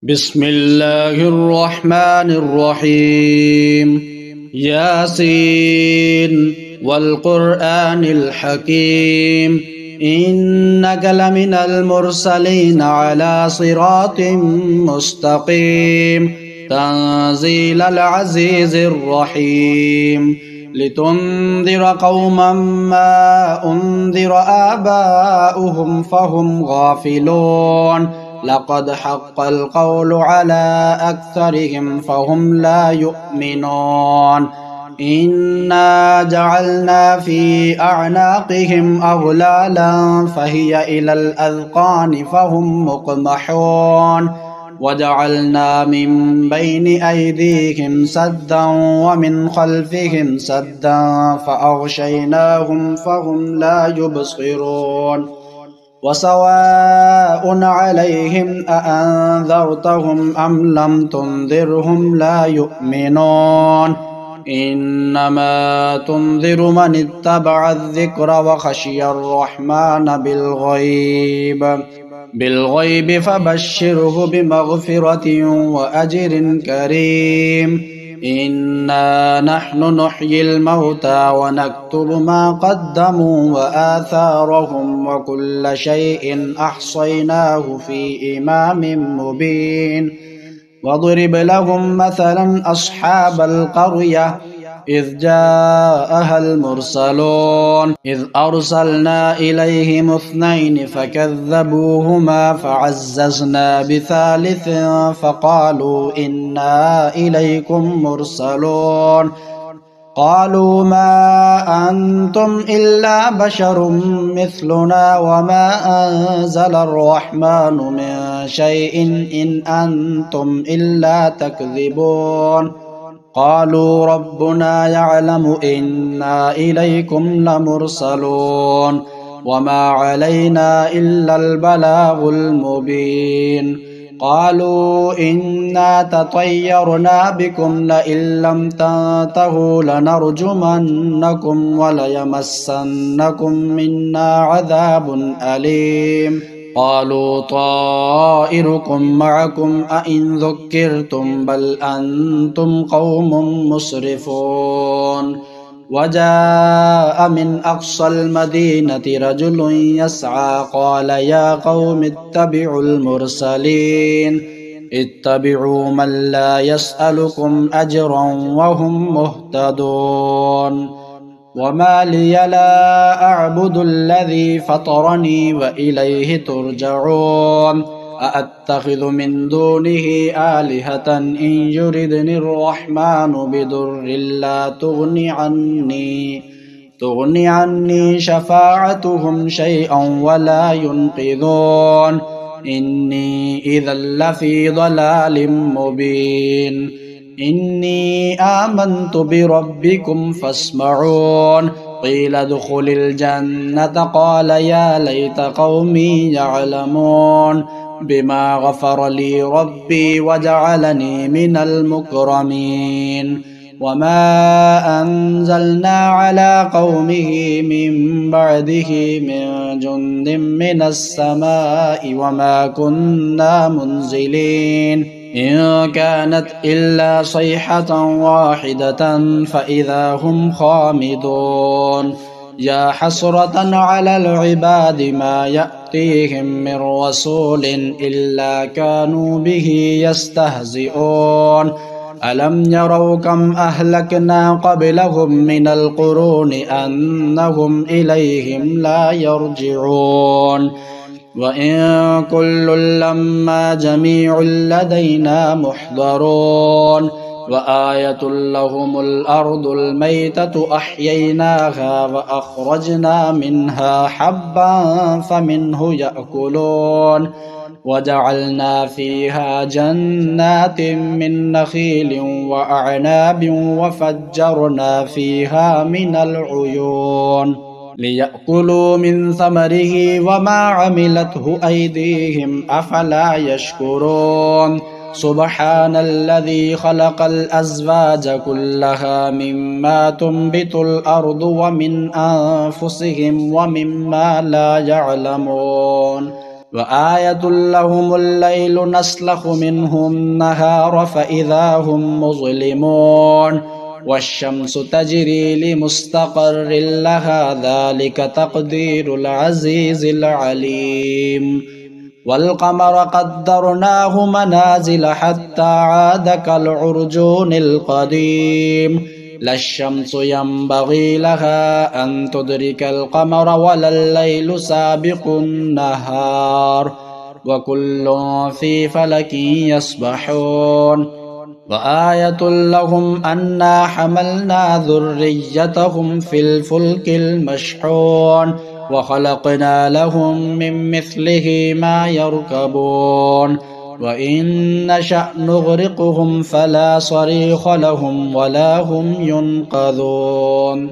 بسم الله الرحمن الرحيم. ياسين والقرآن الحكيم إنك لمن المرسلين على صراط مستقيم تنزيل العزيز الرحيم لتنذر قوما ما أنذر آباؤهم فهم غافلون لقد حق القول على أكثرهم فهم لا يؤمنون إنا جعلنا في أعناقهم أغلالا فهي إلى الأذقان فهم مقمحون وجعلنا من بين أيديهم سدا ومن خلفهم سدا فأغشيناهم فهم لا يبصرون وسواء عليهم أأنذرتهم أم لم تنذرهم لا يؤمنون إنما تنذر من اتبع الذكر وخشي الرحمن بالغيب فبشره بمغفرة وأجر كريم إنا نحن نحيي الموتى ونكتب ما قدموا وآثارهم وكل شيء أحصيناه في إمام مبين واضرب لهم مثلا أصحاب القرية إذ جاءها المرسلون إذ أرسلنا إليهم اثنين فكذبوهما فعززنا بثالث فقالوا إنا إليكم مرسلون قالوا ما أنتم إلا بشر مثلنا وما أنزل الرحمن من شيء إن أنتم إلا تكذبون قالوا ربنا يعلم إنا إليكم لمرسلون وما علينا إلا البلاغ المبين قالوا إنا تطيرنا بكم لئن لم تنتهوا لنرجمنكم وليمسنكم منا عذاب أليم قالوا طائركم معكم أئن ذكرتم بل أنتم قوم مسرفون وجاء من أقصى المدينة رجل يسعى قال يا قوم اتبعوا المرسلين اتبعوا من لا يسألكم أجرا وهم مهتدون وما لي لا أعبد الذي فطرني وإليه ترجعون أأتخذ من دونه آلهة إن يردني الرحمن بضر لا تغني عني شفاعتهم شيئا ولا ينقذون إني إذا لفي ضلال مبين إني آمنت بربكم فاسمعون قيل ادخل الجنة قال يا ليت قومي يعلمون بما غفر لي ربي وجعلني من المكرمين وما أنزلنا على قومه من بعده من جند من السماء وما كنا منزلين إن كانت إلا صيحة واحدة فإذا هم خامدون يا حسرة على العباد ما يأتيهم من رسول إلا كانوا به يستهزئون ألم يروا كم أهلكنا قبلهم من القرون أنهم إليهم لا يرجعون وإن كل لما جميع لدينا محضرون وآية لهم الأرض الميتة أحييناها وأخرجنا منها حبا فمنه يأكلون وجعلنا فيها جنات من نخيل وأعناب وفجرنا فيها من العيون ليأكلوا من ثمره وما عملته أيديهم أفلا يشكرون سبحان الذي خلق الأزواج كلها مما تنبت الأرض ومن أنفسهم ومما لا يعلمون وآية لهم الليل نسلخ منه النهار فإذا هم مظلمون والشمس تجري لمستقر لها ذلك تقدير العزيز العليم والقمر قدرناه منازل حتى عاد كالعرجون القديم لا الشمس ينبغي لها أن تدرك القمر ولا الليل سابق النهار وكل في فلك يسبحون وآية لهم أنا حملنا ذريتهم في الفلك المشحون وخلقنا لهم من مثله ما يركبون وإن نشأ نغرقهم فلا صريخ لهم ولا هم ينقذون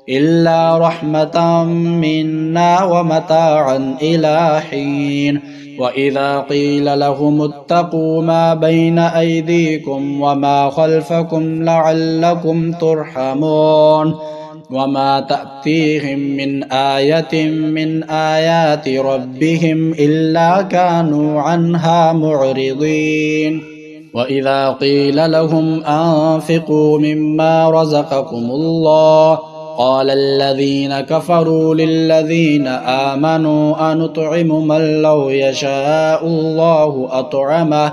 إلا رحمة منا ومتاعا إلى حين وإذا قيل لهم اتقوا ما بين أيديكم وما خلفكم لعلكم ترحمون وما تأتيهم من آية من آيات ربهم إلا كانوا عنها معرضين وإذا قيل لهم أنفقوا مما رزقكم الله قال الذين كفروا للذين آمنوا أنطعم من لو يشاء الله أطعمه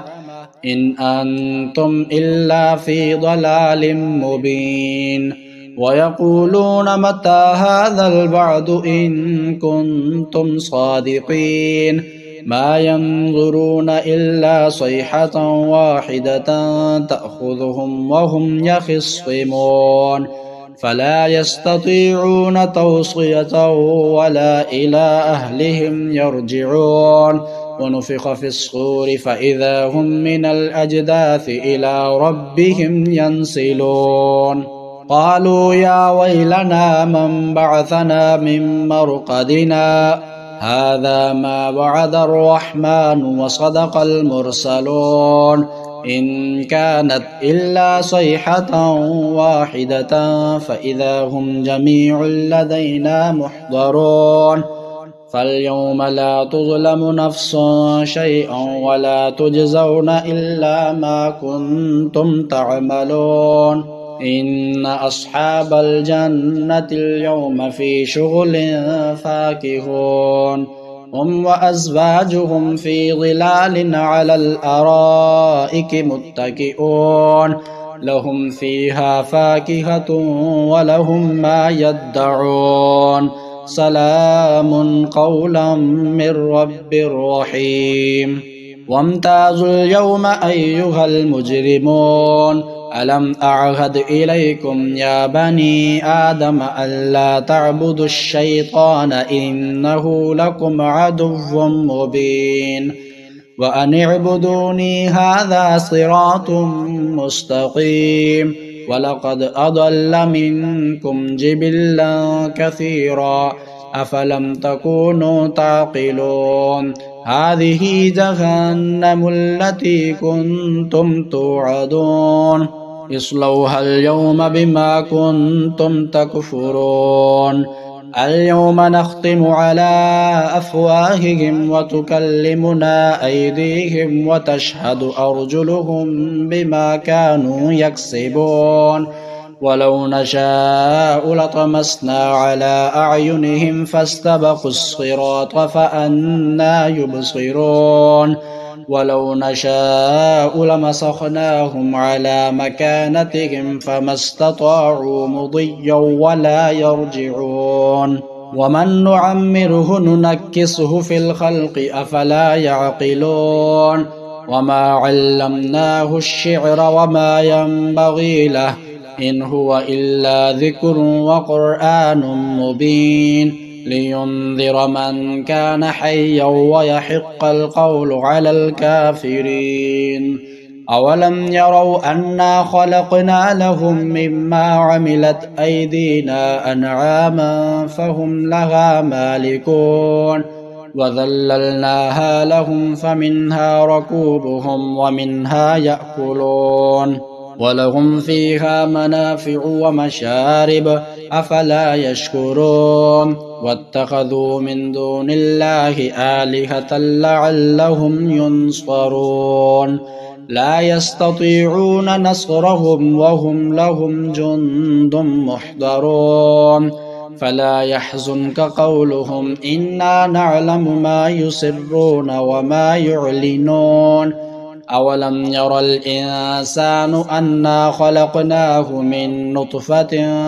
إن أنتم إلا في ضلال مبين ويقولون متى هذا الوعد إن كنتم صادقين ما ينظرون إلا صيحة واحدة تأخذهم وهم يخصمون فلا يستطيعون توصية ولا إلى أهلهم يرجعون ونفخ في الصور فإذا هم من الأجداث إلى ربهم ينسلون قالوا يا ويلنا من بعثنا من مرقدنا هذا ما وعد الرحمن وصدق المرسلون إن كانت إلا صيحة واحدة فإذا هم جميع لدينا محضرون فاليوم لا تظلم نفس شيئا ولا تجزون إلا ما كنتم تعملون إن أصحاب الجنة اليوم في شغل فاكهون هم وأزواجهم في ظلال على الأرائك متكئون لهم فيها فاكهة ولهم ما يدعون سلام قولا من رب رحيم وامتازوا اليوم أيها المجرمون ألم أعهد إليكم يا بني آدم ألا تعبدوا الشيطان إنه لكم عدو مبين وأن اعبدوني هذا صراط مستقيم ولقد أضل منكم جبلا كثيرا أفلم تكونوا تعقلون هذه جهنم التي كنتم توعدون اصلوها اليوم بما كنتم تكفرون اليوم نختم على أفواههم وتكلمنا أيديهم وتشهد أرجلهم بما كانوا يكسبون ولو نشاء لطمسنا على أعينهم فاستبقوا الصراط فأنى يبصرون ولو نشاء لمسخناهم على مكانتهم فما استطاعوا مضيا ولا يرجعون ومن نعمره ننكسه في الخلق أفلا يعقلون وما علمناه الشعر وما ينبغي له إن هو إلا ذكر وقرآن مبين لينذر من كان حيا ويحق القول على الكافرين أولم يروا أنا خلقنا لهم مما عملت أيدينا أنعاما فهم لها مالكون وذللناها لهم فمنها ركوبهم ومنها يأكلون ولهم فيها منافع ومشارب أفلا يشكرون واتخذوا من دون الله آلهة لعلهم ينصرون لا يستطيعون نصرهم وهم لهم جند محضرون فلا يحزنك قولهم إنا نعلم ما يسرون وما يعلنون أولم ير الإنسان أنا خلقناه من نطفة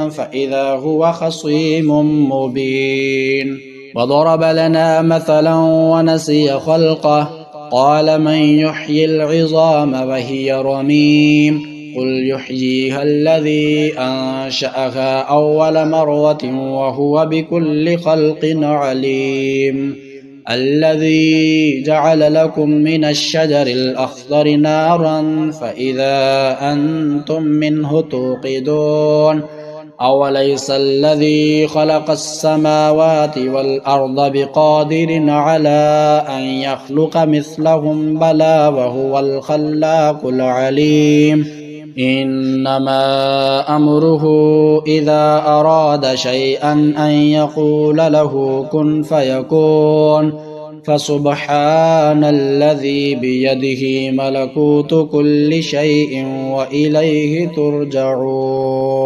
فإذا هو خصيم مبين وضرب لنا مثلا ونسي خلقه قال من يحيي العظام وهي رميم قل يحييها الذي أنشأها أول مرة وهو بكل خلق عليم الذي جعل لكم من الشجر الأخضر نارا فإذا أنتم منه توقدون أوليس الذي خلق السماوات والأرض بقادر على أن يخلق مثلهم بلى وهو الخلاق العليم إنما أمره إذا أراد شيئا أن يقول له كن فيكون فسبحان الذي بيده ملكوت كل شيء وإليه ترجعون.